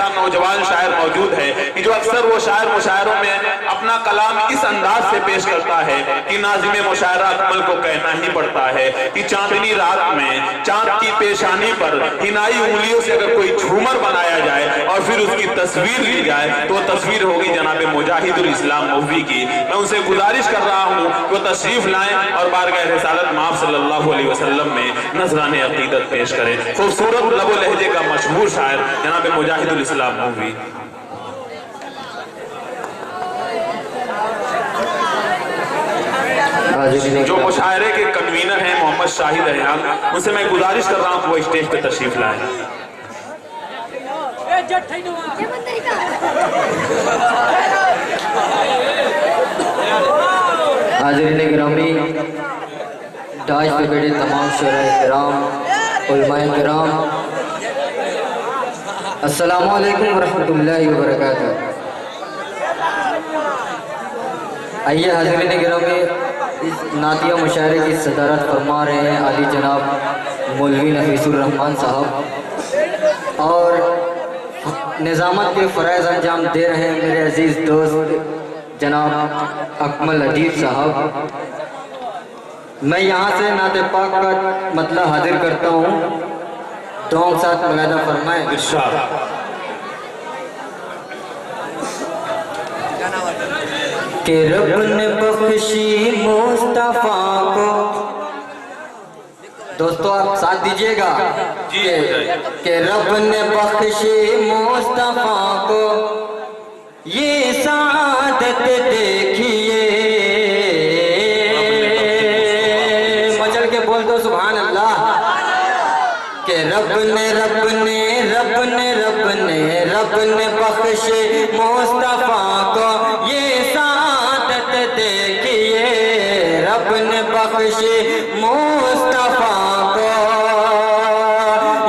ایسا نوجوان شاعر موجود ہے کہ جو اکثر وہ شاعر مشاعروں میں اپنا کلام اس انداز سے پیش کرتا ہے کہ ناظم مشاعرہ اکمل کو کہنا ہی پڑتا ہے کہ چاندنی رات میں چاند کی پیشانی پر ہنائی انگلیوں سے اگر کوئی جھومر بنایا جائے اور پھر اس کی تصویر لی جائے تو تصویر ہوگی جناب مجاہد الاسلام مولوی کی. میں ان سے گزارش کر رہا ہوں کہ وہ تشریف لائیں اور بارگاہ رسالت مآب صلی اللہ علیہ وسلم میں نذران عقیدت پیش کریں. خوبصورت لب و لہجے کا مشہور شاعر جناب مجاہد الاسلام مولوی. جو مشاعرے کے کنوینر ہیں محمد شاہد ریحان، ان سے میں گزارش کر رہا ہوں کہ وہ اسٹیج پہ تشریف لائیں. حاضرین گرامی، داعش پہ بیٹھے تمام شعراء کرام، علماء کرام، السلام علیکم ورحمۃ اللہ وبرکاتہ. آئیے حاضرین گرامی، اس نعتیہ مشاعرے کی صدارت فرما رہے ہیں عالی جناب مولوی نفیس الرحمان صاحب، اور نظامت کے فرائض انجام دے رہے ہیں میرے عزیز دوست جناب اکمل ادیب صاحب. میں یہاں سے نعت پاک کا مطلع حاضر کرتا ہوں، دعاؤں ساتھ ملاحظہ فرمائیں. کہ رب نے بخشی مصطفیٰ کو، دوستو آپ ساتھ دیجئے گا، کہ رب نے بخشی مصطفیٰ کو یہ سعادت دیکھیے. مچل کے بول دو سبحان اللہ. کہ رب نے بخشی مصطفیٰ کو یہ سعادت دیکھیے. رب نے بخشی مصطفیٰ کو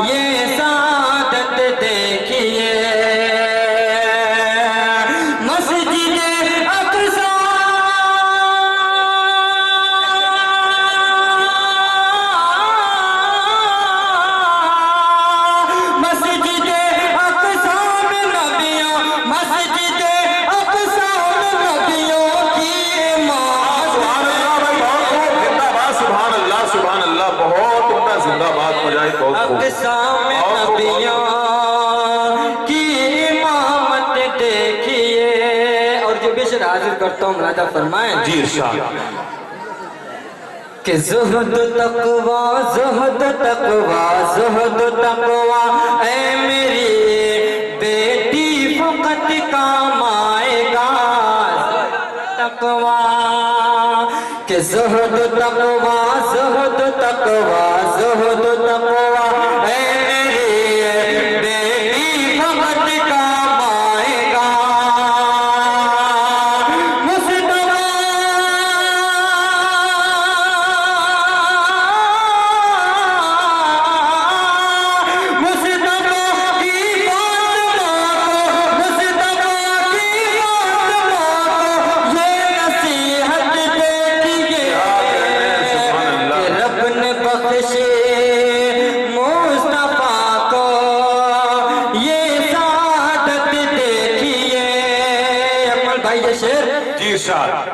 یہ سعادت دیکھیے. مسجد اقصی نبیوں کی امامت دیکھیے. اور جو بشر حاضر کرتا ہوں ملاحظہ فرمائیں. جی ارشاد. کہ زہد تقوی زہد تقوی زہد تقوی اے میری بیٹی فقط کام آئے گا. تقوی کہ زہد تقوی زہد تقوی زہد تقوی اے میری بیٹی فقط کام آئے گا.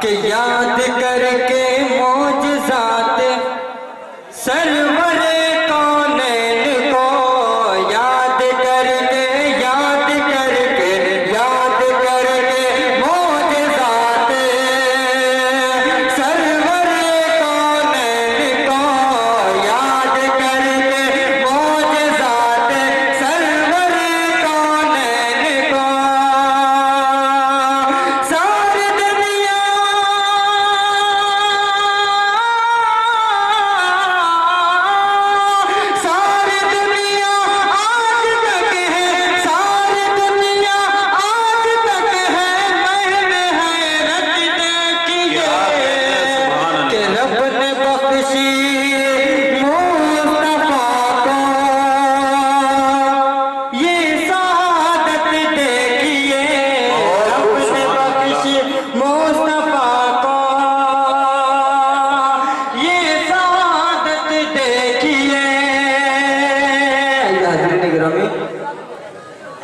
کہ یاد کر کے معجزات سرور کونین کو، یاد کر کے معجزات سرور کونین کو، یاد کر کے معجزات سرور کونین کو.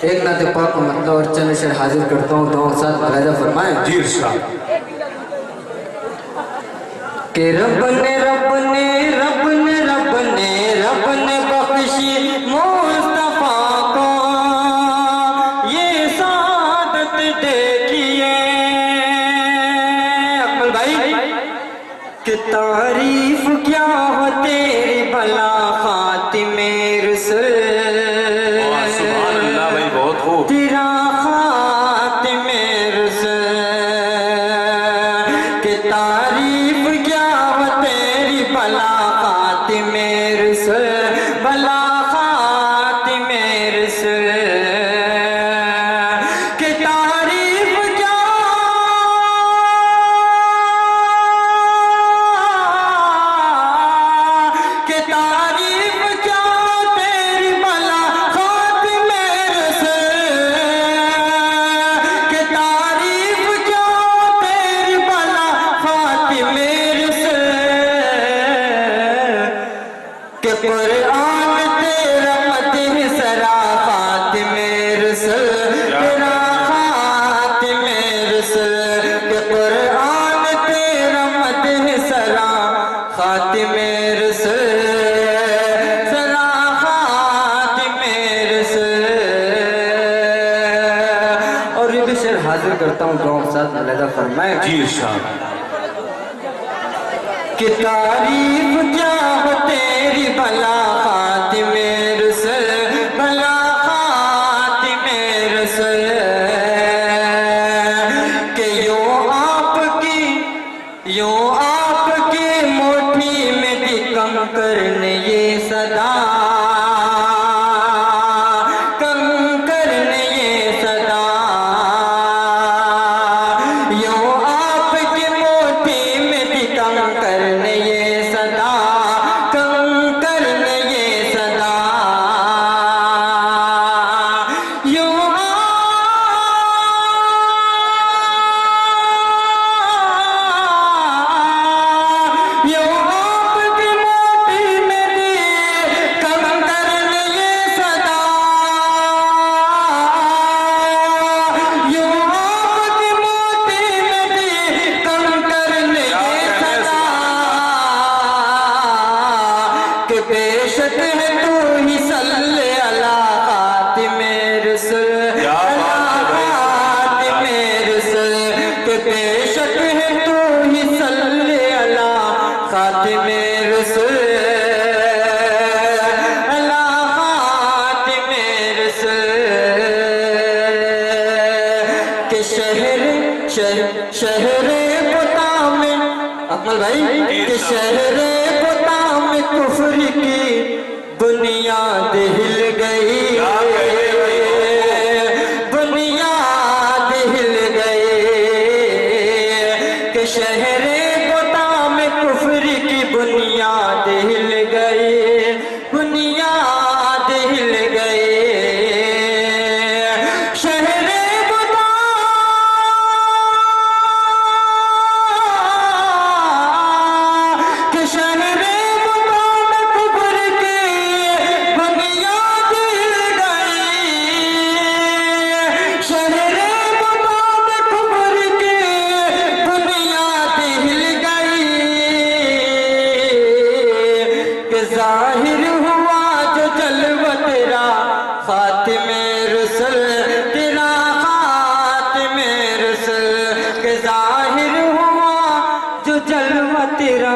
ایک نعت پاک کا مطلب اور چند شعر حاضر کرتا ہوں، دعا کے ساتھ ملاحظہ فرمائیں جی ارشاد کہ رب نے بخشی مصطفیٰ کو یہ سعادت دیکھیے اکمل بھائی کہ تعریف کیا ہو تیری بھلا خاتم رسل سبحان اللہ بھائی بہت خوب تیرا خاتم رسل کہ تعریف کیا ہو تیری بھلا خاتم رسل بھلا خاتم رسل کہ تعریف کیا کہ تعریف کیا تیری بھلا خاتم رسل کہ تعریف کیا تیری بھلا خاتم رسل کہ قرآن تیرا مدح سرا خاتم رسل تیرا خاتم رسل کہ قرآن تیرا مدح سرا خاتم رسل سرا خاتم رسل اور یہ بھی شعر حاضر کرتا ہوں دعا کے ساتھ ملاحظہ فرمائیں جی ارشاد کہ تعریف کیا ہو تیری بھلا خاتم رسل بھلا خاتم رسل کہ یوں آپ کی مٹھی میں بھی کم کرنے یہ صدا کم کرنے یہ صدا یوں آپ کی مٹھی میں بھی کم کرنے یہ صدا کم کرنے یہ صدا یوں آپ کی مٹھی میں بھی کم کرنے یہ صدا یوں آپ کی مٹھی میں بھی کم کرنے یہ صدا کہ بے شک ہے تو ہی صلی اللہ خاتم رسل کیا بات ہے بھائی؟ خاتم رسل کہ بے شک ہے تو ہی صلی اللہ خاتم رسل اللہ خاتم رسل کہ شہر پتا میں اکمل بھائی کہ شہر پتا میں کفر کی بنیاد ہل گئی بنیاد ہل گئی کہ شہر پتا میں کفر کی بنیاد ہل گئی بنیاد ہل گئی شہر پتا کہ شہر پتا میں کفر کی بنیاد ہل گئی شہر پتا میں کفر کی بنیاد ہل گئی کہ ظاہر ہوا جو جلوہ تیرا خاتم رسل تیرا خاتم رسل کہ ظاہر ہوا جو جلوہ تیرا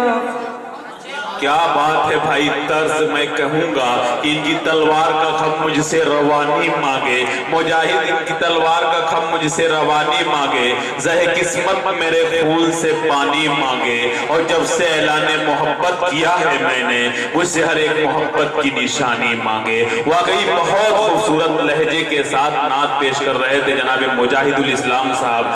کیا بات ہے بھائی طرز میں کہوں گا کہ ان کی تلوار کا خم مجھ سے روانی مانگے مجاہد ان کی تلوار کا خم مجھ سے روانی مانگے زہ قسمت میرے پھول سے پانی مانگے اور جب سے اعلان محبت کیا ہے میں نے مجھ سے ہر ایک محبت کی نشانی مانگے واقعی بہت خوبصورت لہجے کے ساتھ نعت پیش کر رہے تھے جناب مجاہد الاسلام صاحب